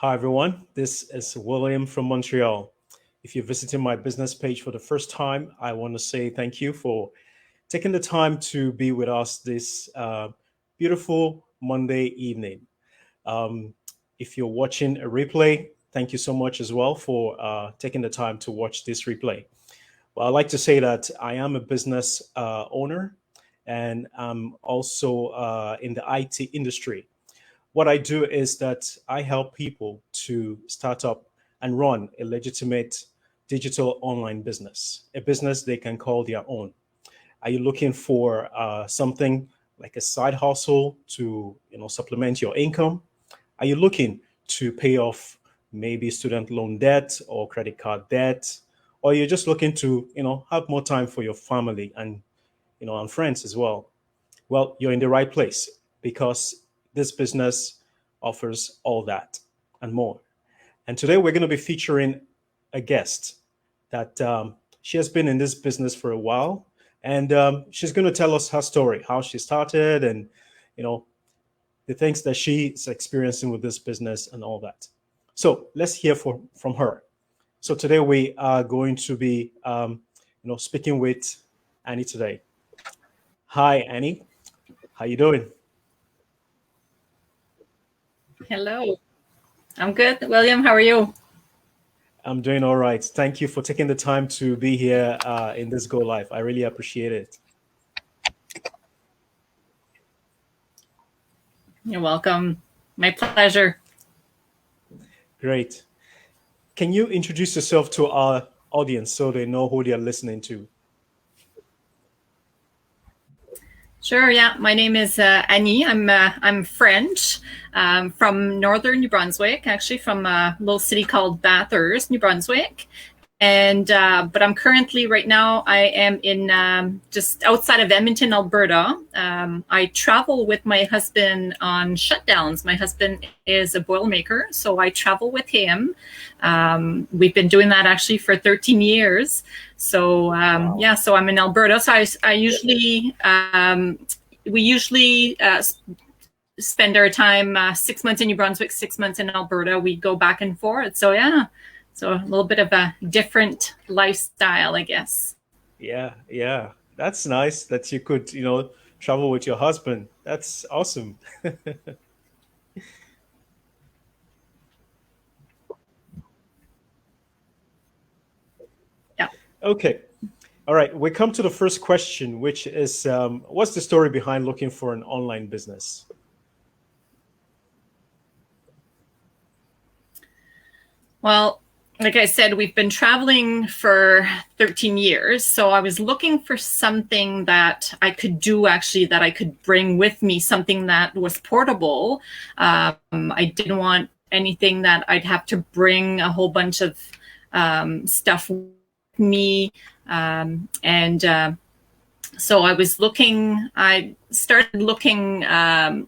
Hi, everyone. This is William from Montreal. If you're visiting my business page for the first time, I want to say thank you for taking the time to be with us this beautiful Monday evening. Um, if you're watching a replay, thank you so much as well for taking the time to watch this replay. Well, I'd like to say that I am a business owner and I'm also in the IT industry. What I do is that I help people to start up and run a legitimate digital online business, a business they can call their own. Are you looking for something like a side hustle to supplement your income? Are you looking to pay off maybe student loan debt or credit card debt? Or you're just looking to have more time for your family and and friends as well? Well, you're in the right place because this business offers all that and more. And today we're going to be featuring a guest that she has been in this business for a while, and she's going to tell us her story, how she started, and you know the things that she's experiencing with this business and all that. So let's hear from her. So today we are going to be, speaking with Annie today. Hi, Annie. How you doing? Hello. I'm good. William, how are you? I'm doing all right. Thank you for taking the time to be here in this Go Live. I really appreciate it. You're welcome. My pleasure. Great. Can you introduce yourself to our audience so they know who they are listening to? Sure. Yeah. My name is Annie. I'm French, from northern New Brunswick, actually from a little city called Bathurst, New Brunswick. And but I'm currently right now I am in just outside of Edmonton, Alberta. I travel with my husband on shutdowns. My husband is a boilermaker, so I travel with him. We've been doing that actually for 13 years. So Wow. yeah, so I'm in Alberta. So I usually we usually spend our time 6 months in New Brunswick, 6 months in Alberta. We go back and forth. So yeah. So a little bit of a different lifestyle, I guess. Yeah. That's nice that you could, travel with your husband. That's awesome. Yeah. Okay. All right. We come to the first question, which is what's the story behind looking for an online business? Well, like I said, we've been traveling for 13 years. So I was looking for something that I could do, actually, that I could bring with me, something that was portable. I didn't want anything that I'd have to bring a whole bunch of stuff with me. And so I started looking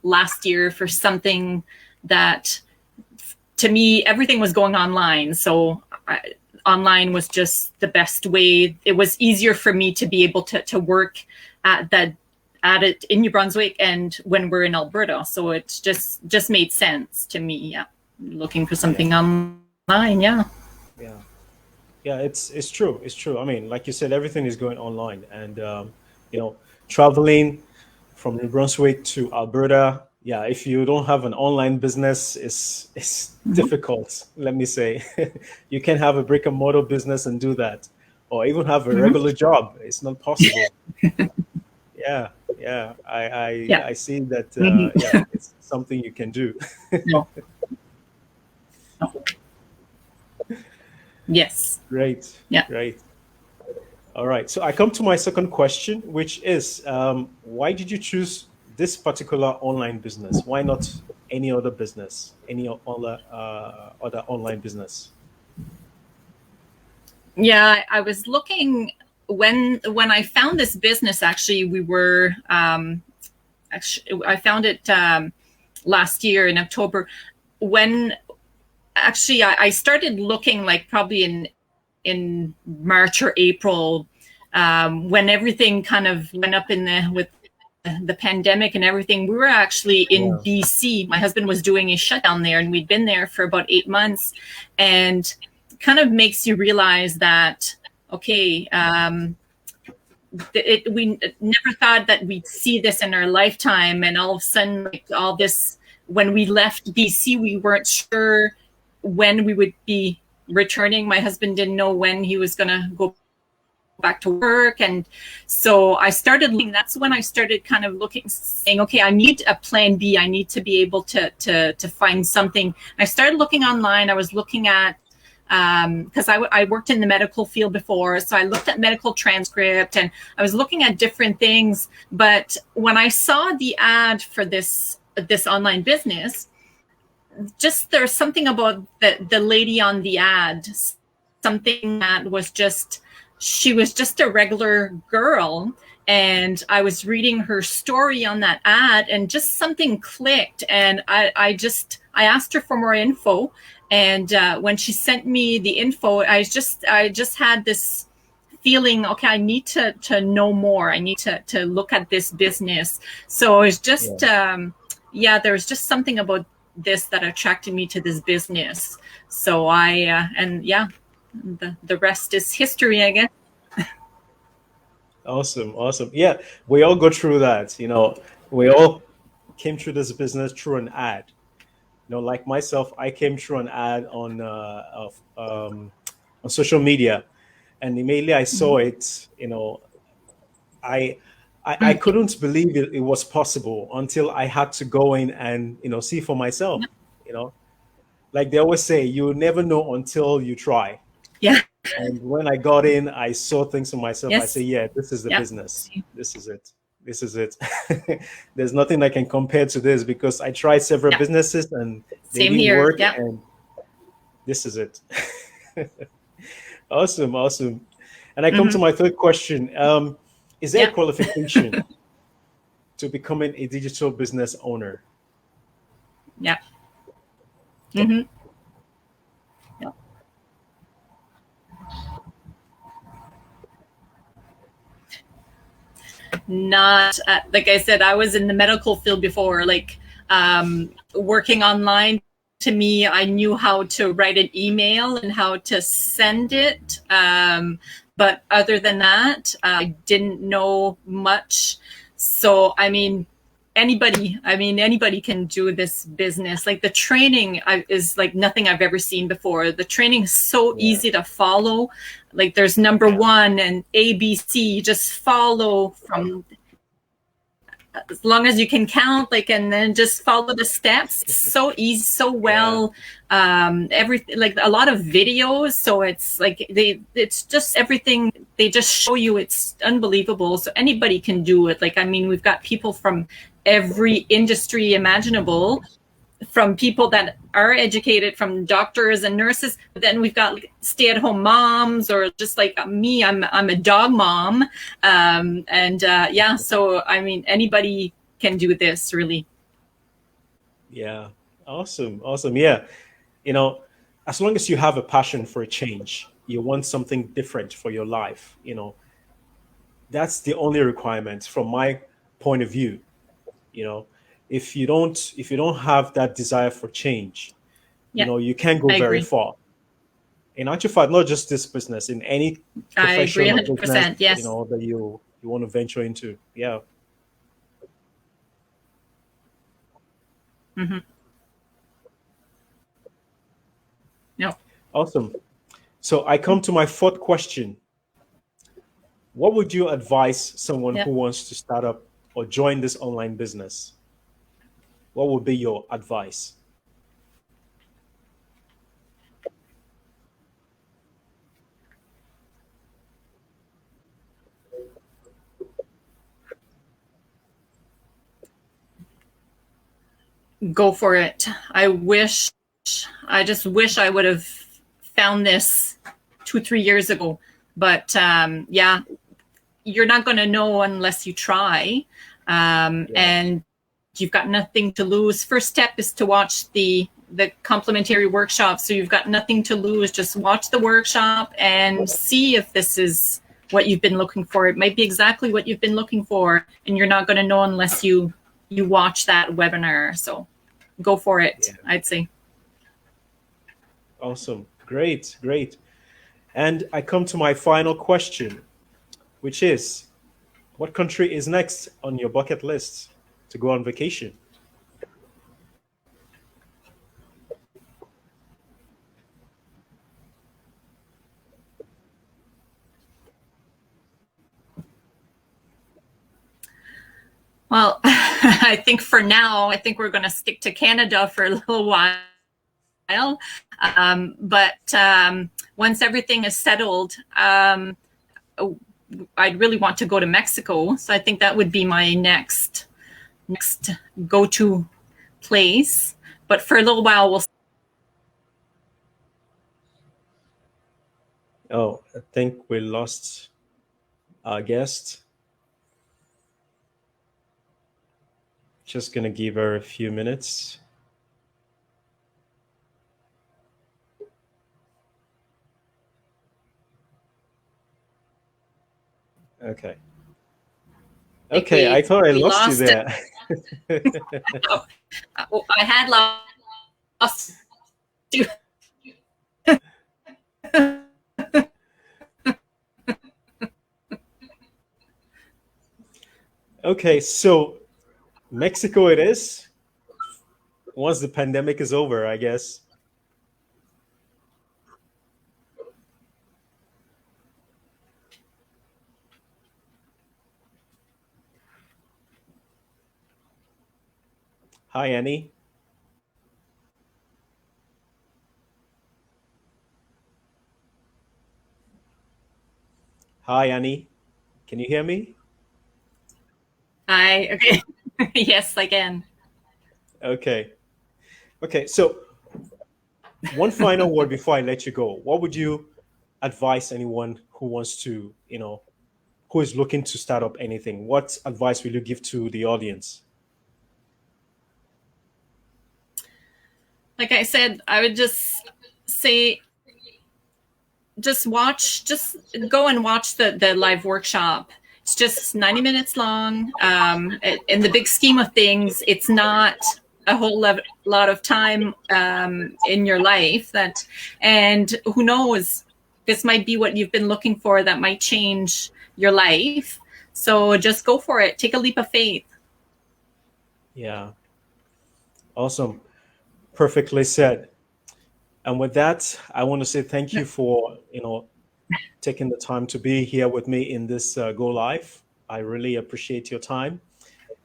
last year for something that, to me, everything was going online. So online was just the best way. It was easier for me to be able to work at it in New Brunswick and when we're in Alberta. So it just made sense to me. Yeah, looking for Yeah. something online. Yeah. Yeah. Yeah, it's true. It's true. I mean, like you said, everything is going online, and traveling from New Brunswick to Alberta. Yeah, if you don't have an online business, it's Mhm. difficult. Let me say, you can have a brick and mortar business and do that, or even have a Mhm. regular job. It's not possible. Yeah. I Yeah. see that. Mhm. Yeah, it's something you can do. No. No. Yes. Great, Yeah. great. All right. So I come to my second question, which is why did you choose this particular online business? Why not any other business, other online business? Yeah, I was looking when I found this business. Actually, I found it last year in October. When actually I started looking like probably in March or April, when everything kind of went up in the with the pandemic and everything, we were actually in Yeah. BC. My husband was doing a shutdown there, and we'd been there for about 8 months, and kind of makes you realize that, okay, we never thought that we'd see this in our lifetime, and all of a sudden, like all this, when we left BC, we weren't sure when we would be returning. My husband didn't know when he was going to go back to work. And so I started looking, that's when I started kind of looking, saying, okay, I need a plan B. I need to be able to find something. I started looking online. I was looking at, because I worked in the medical field before. So I looked at medical transcript and I was looking at different things. But when I saw the ad for this online business, just there's something about the lady on the ad, something that was just, she was just a regular girl, and I was reading her story on that ad, and just something clicked, and I asked her for more info, and when she sent me the info, I just had this feeling, okay, I need to know more. I need to look at this business. So it's just there was just something about this that attracted me to this business. So the rest is history, I guess. Awesome. Awesome. Yeah. We all go through that. We all came through this business through an ad. Like myself, I came through an ad on social media, and immediately I saw it. I I couldn't believe it was possible until I had to go in and see for myself. You know, like they always say, you never know until you try. Yeah. And when I got in, I saw things for myself. I say, Yes. yeah, this is the Yep. business. This is it. This is it. There's nothing I can compare to this because I tried several Yeah. businesses and they Same didn't here. work. Yeah. And this is it. Awesome, awesome. And I come to my third question. Is there a Yeah. qualification to becoming a digital business owner? Yeah. Mm-hmm. Yeah. Not like I said, I was in the medical field before, like working online. To me, I knew how to write an email and how to send it. But other than that, I didn't know much. So, anybody can do this business. Like the training is like nothing I've ever seen before. The training is so Yeah. easy to follow. Like there's number one and ABC. You just follow from as long as you can count, like, and then just follow the steps. It's so easy, so well. Everything, like a lot of videos. So it's like it's just everything. They just show you. It's unbelievable. So anybody can do it. Like, we've got people from every industry imaginable, from people that are educated, from doctors and nurses. But then we've got like stay-at-home moms, or just like me, I'm a dog mom, So anybody can do this, really. Yeah. Awesome. Awesome. Yeah. As long as you have a passion for a change, you want something different for your life, that's the only requirement from my point of view. you know if you don't have that desire for change, Yeah, you can't go I very agree. far. In actual fact, not just this business, in any I agree profession or 100%. business, Yes. that you want to venture into. Yeah. Mm-hmm. No. Awesome. So I come to my fourth question. What would you advise someone Yeah. who wants to start up or join this online business? What would be your advice? Go for it. I just wish I would have found this 2-3 years ago. But you're not going to know unless you try. And you've got nothing to lose. First step is to watch the complimentary workshop. So you've got nothing to lose. Just watch the workshop and see if this is what you've been looking for. It might be exactly what you've been looking for, and you're not going to know unless you watch that webinar. So go for it, Yeah. I'd say. Awesome. Great, great. And I come to my final question, which is, what country is next on your bucket list to go on vacation? Well, I think for now, I think we're going to stick to Canada for a little while. But once everything is settled, I'd really want to go to Mexico. So I think that would be my next go-to place. But for a little while, we'll. Oh, I think we lost our guest. Just gonna give her a few minutes. Okay. I think Okay, I thought I we lost you lost it. there. I had lost you. Okay, so Mexico it is. Once the pandemic is over, I guess. Hi, Annie. Hi, Annie. Can you hear me? Okay. Yes, I can. Okay. Okay, so one final word before I let you go. What would you advise anyone who wants to, who is looking to start up anything? What advice will you give to the audience? Like I said, I would just say, just go and watch the live workshop. It's just 90 minutes long. In the big scheme of things, it's not a whole lot of time in your life and who knows, this might be what you've been looking for that might change your life. So just go for it. Take a leap of faith. Yeah, awesome. Perfectly said. And with that, I want to say thank you for, taking the time to be here with me in this Go Live. I really appreciate your time.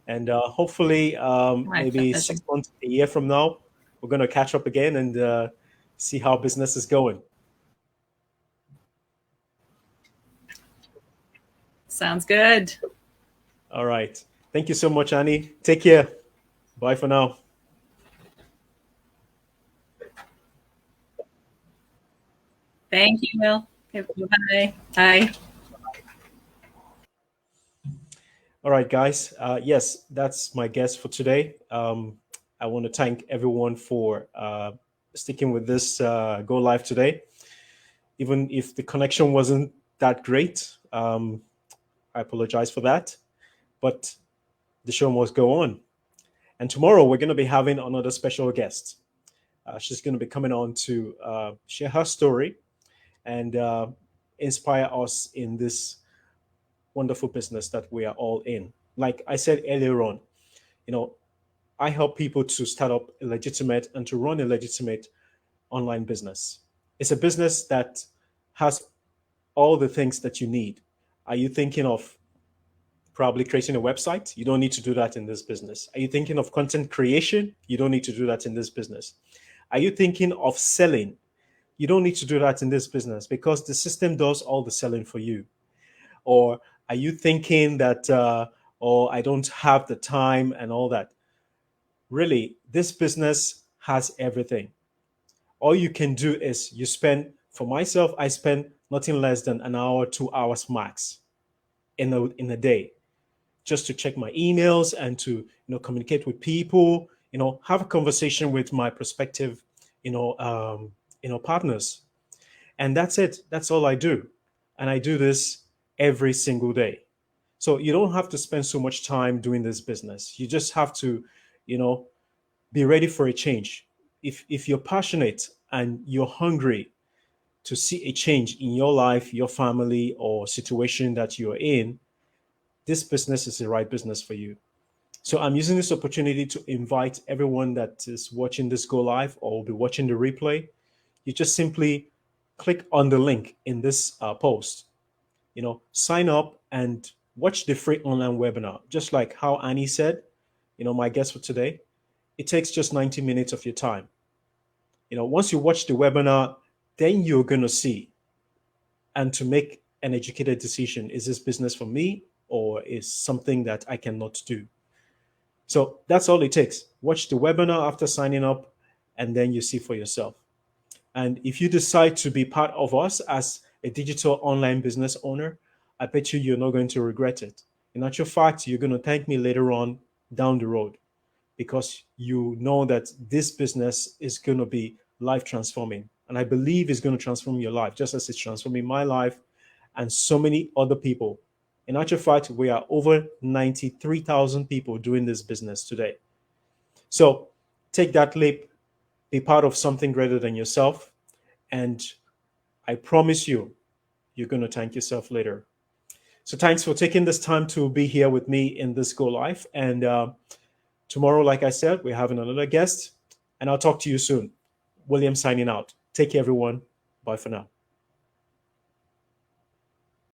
And hopefully, My maybe pleasure. 6 months, a year from now, we're going to catch up again and see how business is going. Sounds good. All right. Thank you so much, Annie. Take care. Bye for now. Thank you, Will. Okay, bye. Bye. All right, guys. Yes, that's my guest for today. I want to thank everyone for sticking with this Go Live today. Even if the connection wasn't that great, I apologize for that. But the show must go on. And tomorrow we're going to be having another special guest. She's going to be coming on to share her story and inspire us in this wonderful business that we are all in. Like I said earlier on, you know, I help people to start up a legitimate and to run a legitimate online business. It's a business that has all the things that you need. Are you thinking of probably creating a website? You don't need to do that in this business. Are you thinking of content creation? You don't need to do that in this business. Are you thinking of selling? You don't need to do that in this business because the system does all the selling for you. Or are you thinking that, oh, I don't have the time and all that? Really, this business has everything. All you can do is you spend, for myself, I spend nothing less than an hour, 2 hours max in a day just to check my emails and to communicate with people, have a conversation with my prospective partners. And that's it. That's all I do. And I do this every single day. So you don't have to spend so much time doing this business. You just have to, you know, be ready for a change. If you're passionate and you're hungry to see a change in your life, your family, or situation that you're in, this business is the right business for you. So I'm using this opportunity to invite everyone that is watching this go live or will be watching the replay. You just simply click on the link in this post. Sign up and watch the free online webinar. Just like how Annie said, my guest for today, it takes just 90 minutes of your time. Once you watch the webinar, then you're going to see and to make an educated decision. Is this business for me or is something that I cannot do? So that's all it takes. Watch the webinar after signing up, and then you see for yourself. And if you decide to be part of us as a digital online business owner, I bet you're not going to regret it. In actual fact, you're going to thank me later on down the road because you know that this business is going to be life transforming. And I believe it's going to transform your life, just as it's transforming my life and so many other people. In actual fact, we are over 93,000 people doing this business today. So take that leap, be part of something greater than yourself. And I promise you, you're going to thank yourself later. So thanks for taking this time to be here with me in this Go Live. And tomorrow, like I said, we're having another guest. And I'll talk to you soon. William signing out. Take care, everyone. Bye for now.